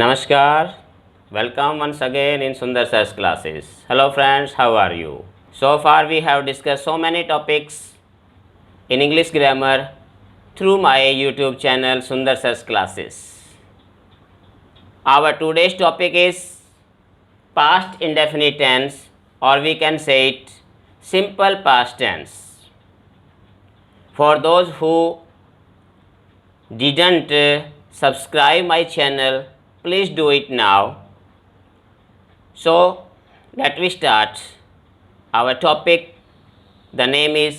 Namaskar. Welcome once again in Sundar Sir's classes. Hello friends, how are you? So far we have discussed so many topics in English grammar through my YouTube channel Sundar Sir's classes. Our today's topic is past indefinite tense, or we can say it simple past tense. For those who didn't subscribe my channel, please do it now. So let we start. Our topic, the name is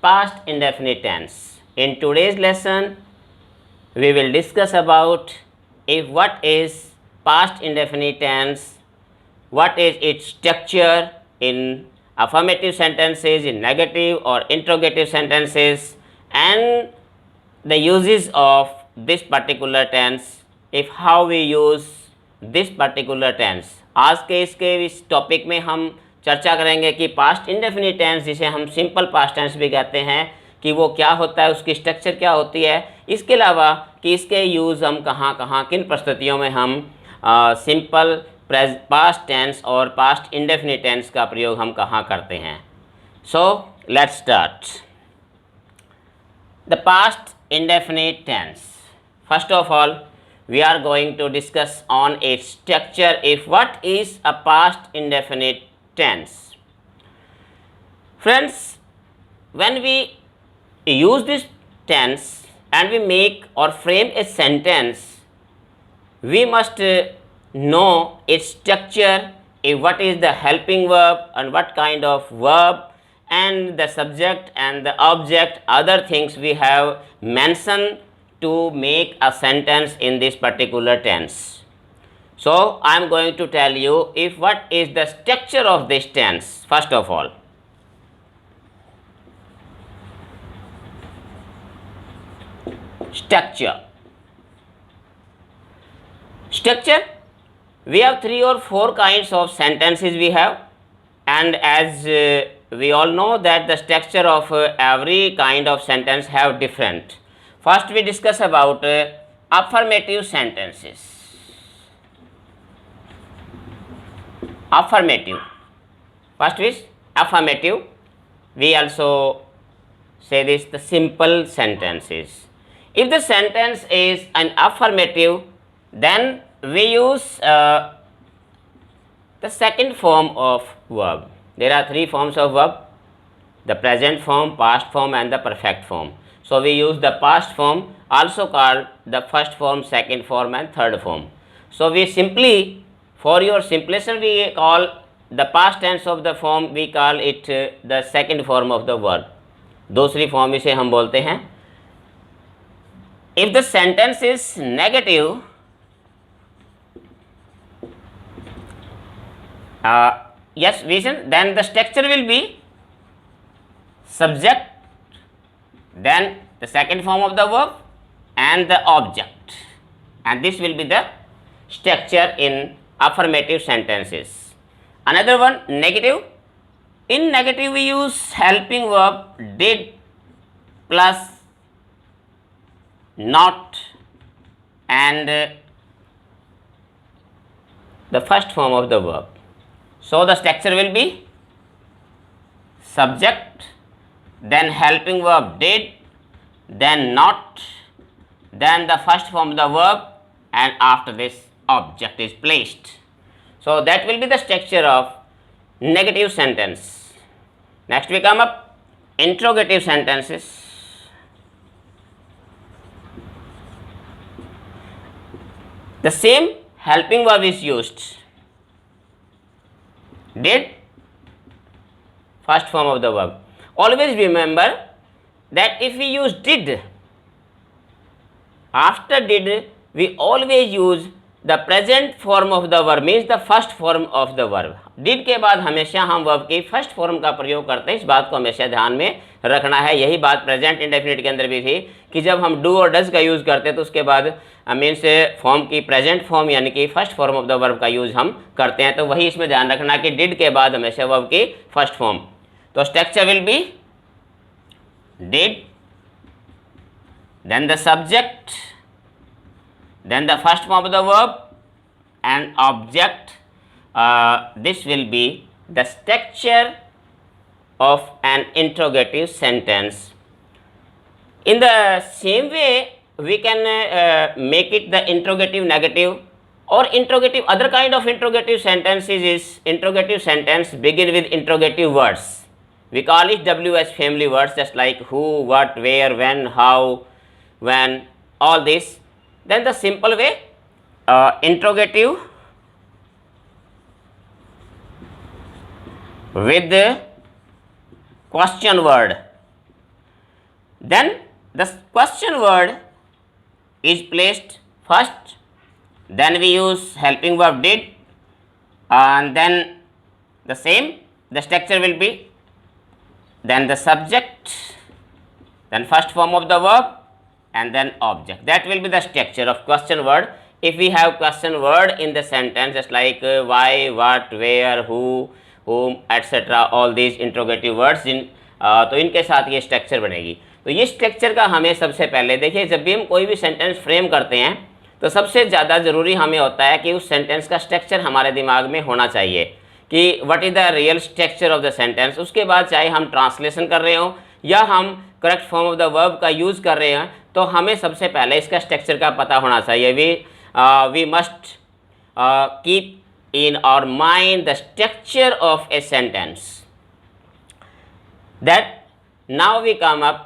past indefinite tense. In today's lesson we will discuss about what is past indefinite tense, what is its structure in affirmative sentences, in negative or interrogative sentences, and the uses of this particular tense, if how we use this particular tense. आज के इस topic में हम चर्चा करेंगे कि past indefinite tense, जिसे हम सिंपल पास्ट टेंस भी कहते हैं, कि वो क्या होता है, उसकी स्ट्रक्चर क्या होती है। इसके अलावा कि इसके यूज़ हम कहाँ कहाँ किन परिस्थितियों में हम सिंपल पास्ट टेंस और पास्ट इंडेफिनिट टेंस का प्रयोग हम कहाँ करते हैं। So let's start the past indefinite tense. First of all, we are going to discuss on its structure. If what is a past indefinite tense? Friends, when we use this tense and we make or frame a sentence, we must know its structure, what is the helping verb and what kind of verb, and the subject and the object, other things we have mentioned to make a sentence in this particular tense. So I am going to tell you what is the structure of this tense. First of all, structure. We have 3 or 4 kinds of sentences we have, and as we all know that the structure of every kind of sentence have different. First we discuss about affirmative sentences. Affirmative. First is affirmative. We also say this the simple sentences. If the sentence is an affirmative, then we use the second form of verb. There are 3 forms of verb: the present form, past form, and the perfect form. So we use the past form, also called the first form, second form, and third form. So we simply, for your simplicity, we call the past tense of the form, we call it the second form of the verb. दूसरी form इसे हम बोलते हैं. If the sentence is negative, yes, reason, then the structure will be subject, then the second form of the verb, and the object, and this will be the structure in affirmative sentences. Another one, negative. In negative we use helping verb did plus not and the first form of the verb. So the structure will be subject, then helping verb did, then not, then the first form of the verb, and after this object is placed. So that will be the structure of negative sentence. Next we come up interrogative sentences. The same helping verb is used. Did, first form of the verb. Always remember that if we use did, after did we always use the present form of the verb, means the first form of the verb. did के बाद हमेशा हम verb की first form का प्रयोग करते हैं, इस बात को हमेशा ध्यान में रखना है. यही बात प्रेजेंट इंडेफिनिट के अंदर भी थी कि जब हम डू और डज का यूज़ करते हैं तो उसके बाद मीन्स फॉर्म की प्रेजेंट फॉर्म यानी कि first form of the verb का यूज़ हम करते हैं. तो वही इसमें ध्यान रखना कि डिड के बाद हमेशा वर्ब की फर्स्ट फॉर्म. तो structure will be did, then the subject, then the first form of the verb, an object, this will be the structure of an interrogative sentence. In the same way, we can make it the interrogative negative or interrogative. Other kind of interrogative sentences is interrogative sentence begin with interrogative words. We call it WH family words, just like who, what, where, when, how, when, all this. Then the simple way, interrogative with the question word. Then the question word is placed first, then we use helping verb did, and then the same, the structure will be then the subject, then first form of the verb, and then object. That will be the structure of question word. If we have question word in the sentence, just like why, what, where, who, whom, etc., all these interrogative words in, तो इनके साथ ये structure बनेगी. तो ये structure का हमें सबसे पहले देखिए, जब भी हम कोई भी सेंटेंस फ्रेम करते हैं तो सबसे ज़्यादा ज़रूरी हमें होता है कि उस सेंटेंस का स्ट्रक्चर हमारे दिमाग में होना चाहिए कि what is the real structure of the sentence. उसके बाद चाहे हम ट्रांसलेशन कर रहे हो या हम correct form of the verb का यूज़ कर रहे हैं, तो हमें सबसे पहले इसका स्ट्रक्चर का पता होना चाहिए. We must keep in our mind the structure of a sentence. That now we come up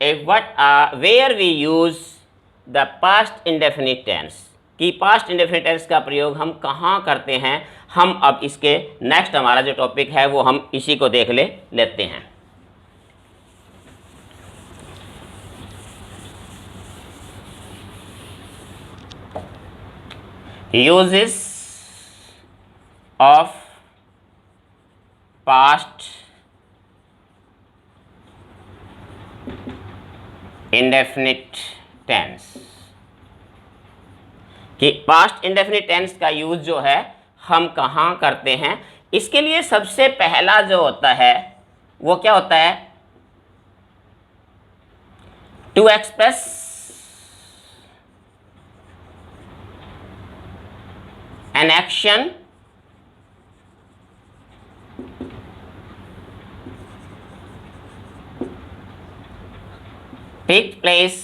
where we use the past indefinite tense. कि past indefinite tense का प्रयोग हम कहाँ करते हैं, हम अब इसके नेक्स्ट हमारा जो टॉपिक है वो हम इसी को देख लेते हैं. Uses of past indefinite tense. कि पास्ट इंडेफिनिट टेंस का यूज जो है हम कहाँ करते हैं, इसके लिए सबसे पहला जो होता है वो क्या होता है, to express an action take place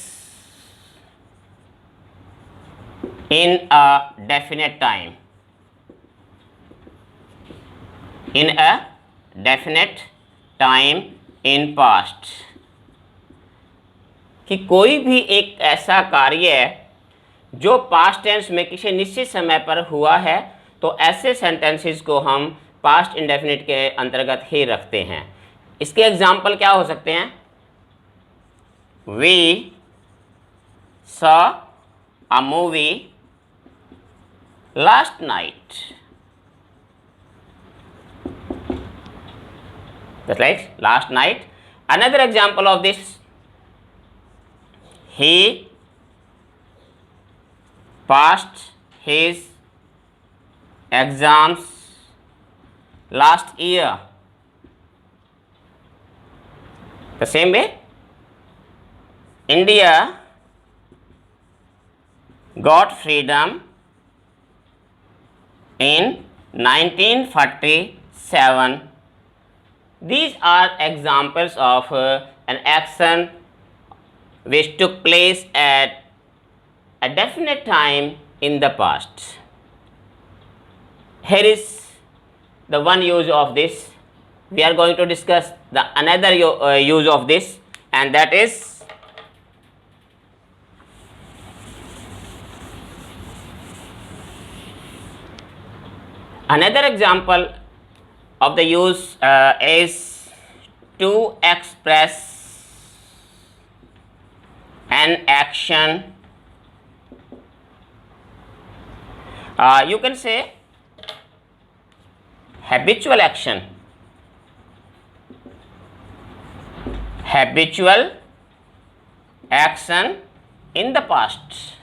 in a definite time. In a definite time in past. कि कोई भी एक ऐसा कार्य जो पास्ट टेंस में किसी निश्चित समय पर हुआ है, तो ऐसे सेंटेंसेस को हम पास्ट इंडेफिनिट के अंतर्गत ही रखते हैं. इसके एग्जाम्पल क्या हो सकते हैं, We saw a movie last night. That's like last night. Another example of this, he passed his exams last year. The same way, India got freedom in 1947. These are examples of an action which took place at a definite time in the past. Here is the one use of this. We are going to discuss the another use of this, and that is another example of the use is to express an action. You can say habitual action. Habitual action in the past.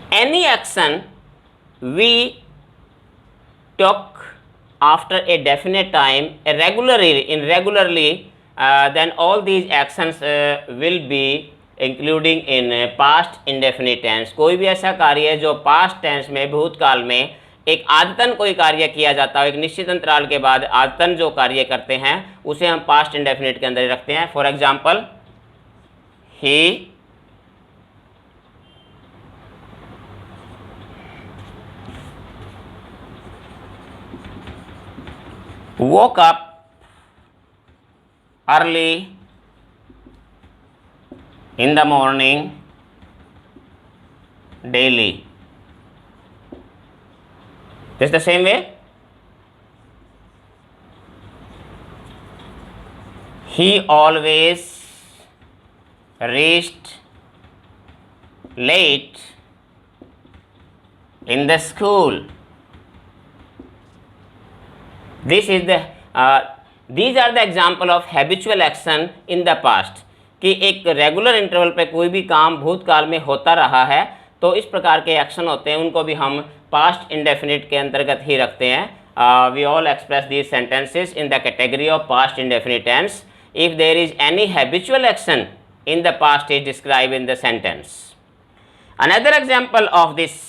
Any action we took after a definite time, irregularly, then all these actions will be including in past indefinite tense. कोई भी ऐसा कार्य है जो past tense में, भूतकाल में एक आदतन कोई कार्य किया जाता है, एक निश्चित अंतराल के बाद आदतन जो कार्य करते हैं उसे हम पास्ट इंडेफिनिट के अंदर रखते हैं। For example, he woke up early in the morning daily. This the same way. He always reached late in the school. These are the example of habitual action in the past, कि एक regular interval पे कोई भी काम भूतकाल में होता रहा है तो इस प्रकार के एक्शन होते हैं, उनको भी हम पास्ट इंडेफिनिट के अंतर्गत ही रखते हैं। We all express these sentences in the category of past indefinite tense if there is any habitual action in the past is describe in the sentence. Another example of this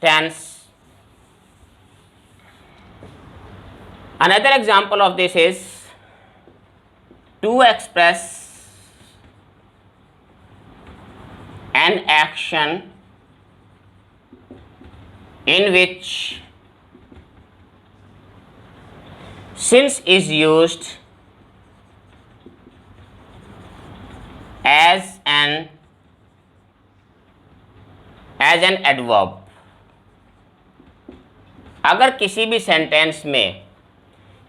tense, another example of this is to express an action in which since is used as an adverb। अगर किसी भी sentence में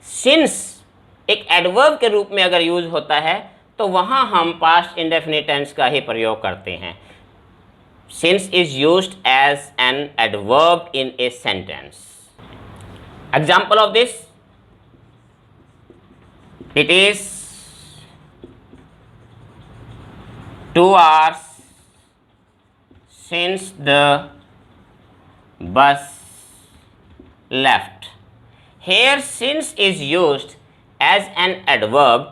since एक adverb के रूप में अगर use होता है तो वहां हम पास्ट इंडेफिनिट टेंस का ही प्रयोग करते हैं। Since is used as an adverb in a sentence. Example of this, it is 2 hours since the bus left। Here since is used as an adverb,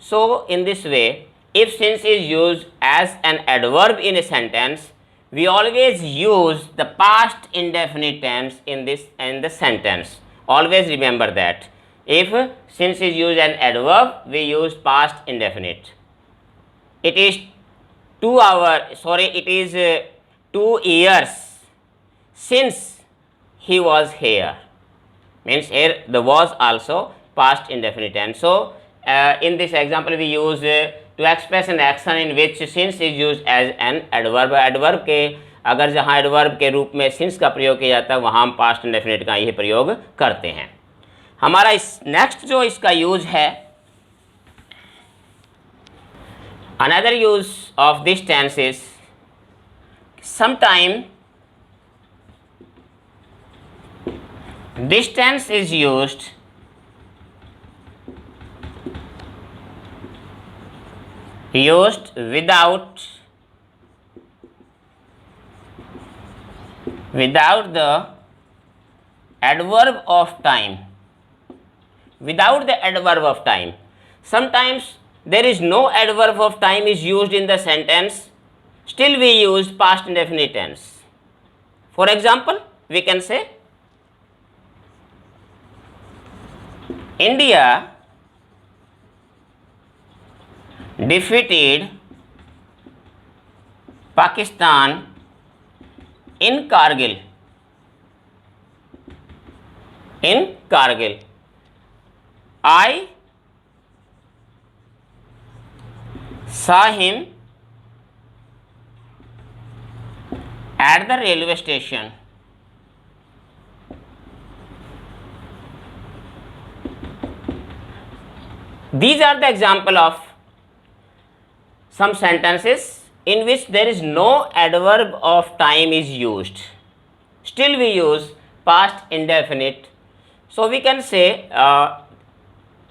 so in this way if since is used as an adverb in a sentence, we always use the past indefinite tense in the sentence. Always remember that if since is used as an adverb, we use past indefinite. It is 2 years since he was here, means here the was also past indefinite tense. So in this example we use to express an action in which since is used as an adverb। adverb के अगर जहाँ adverb के रूप में since का प्रयोग किया जाता है वहाँ हम past indefinite का ही प्रयोग करते हैं। हमारा इस नेक्स्ट जो इसका यूज है, another use of this tense is sometime this tense is used without the adverb of time, without the adverb of time. Sometimes there is no adverb of time is used in the sentence, still we use past indefinite tense. For example, we can say India defeated Pakistan in Kargil. I saw him at the railway station. These are the example of some sentences in which there is no adverb of time is used, still we use past indefinite. So we can say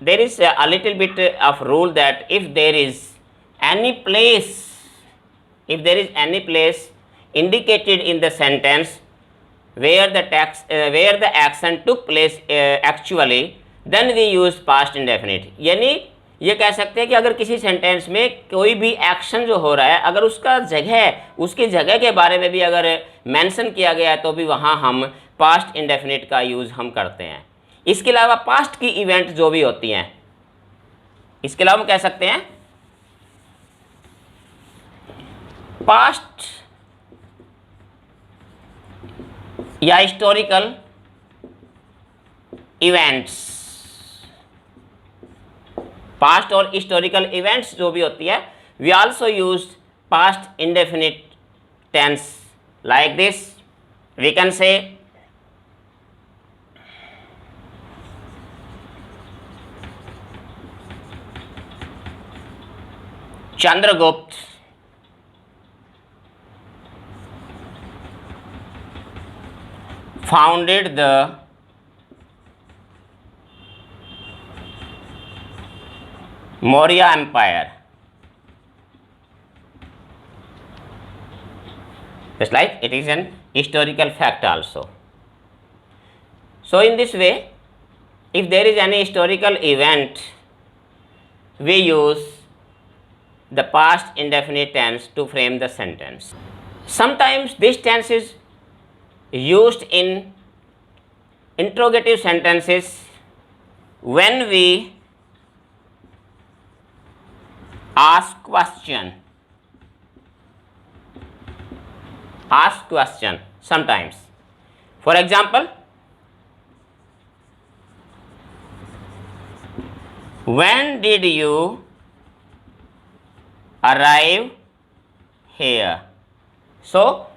there is a little bit of rule that if there is any place indicated in the sentence where where the action took place actually, then we use past indefinite। यानी ये कह सकते हैं कि अगर किसी sentence में कोई भी एक्शन जो हो रहा है, अगर उसका जगह, उसकी जगह के बारे में भी अगर मेंशन किया गया है तो भी वहाँ हम पास्ट इंडेफिनिट का यूज़ हम करते हैं। इसके अलावा पास्ट की इवेंट जो भी होती हैं, इसके अलावा हम कह सकते हैं पास्ट या हिस्टोरिकल इवेंट्स, पास्ट और हिस्टोरिकल इवेंट्स जो भी होती है, we also use past indefinite tense like this. We can say Chandragupta founded the Maurya Empire. Just like it is an historical fact also. So in this way, if there is any historical event, we use the past indefinite tense to frame the sentence. Sometimes this tense is used in interrogative sentences when we ask question. Ask question sometimes. For example, when did you arrive here? So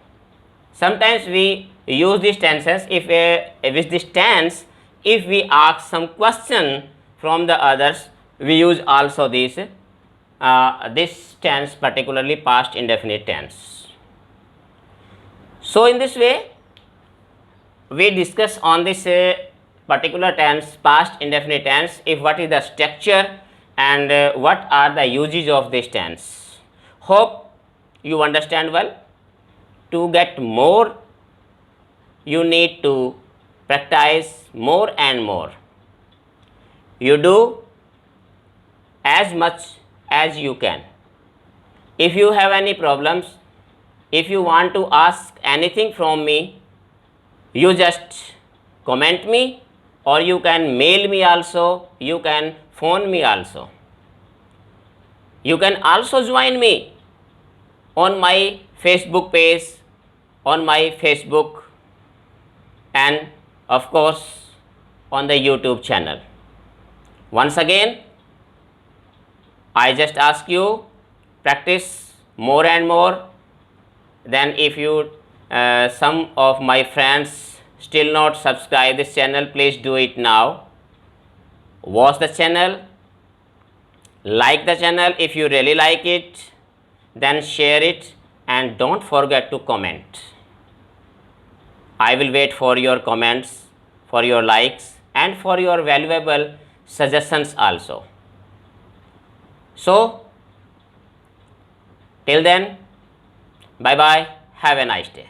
sometimes we use these tenses if with this tense, if we ask some question from the others, we use also this tense, particularly past indefinite tense. So in this way we discuss on this particular tense, past indefinite tense, if what is the structure and what are the uses of this tense. Hope you understand well. To get more, you need to practice more and more. You do as much as you can. If you have any problems, if you want to ask anything from me, you just comment me, or you can mail me also, you can phone me also. You can also join me on my Facebook page, on my Facebook, and of course on the YouTube channel. Once again, I just ask you, practice more and more. Then if you some of my friends still not subscribe this channel, please do it now. Watch the channel, like the channel if you really like it, then share it, and don't forget to comment. I will wait for your comments, for your likes, and for your valuable suggestions also. So till then, bye bye, have a nice day.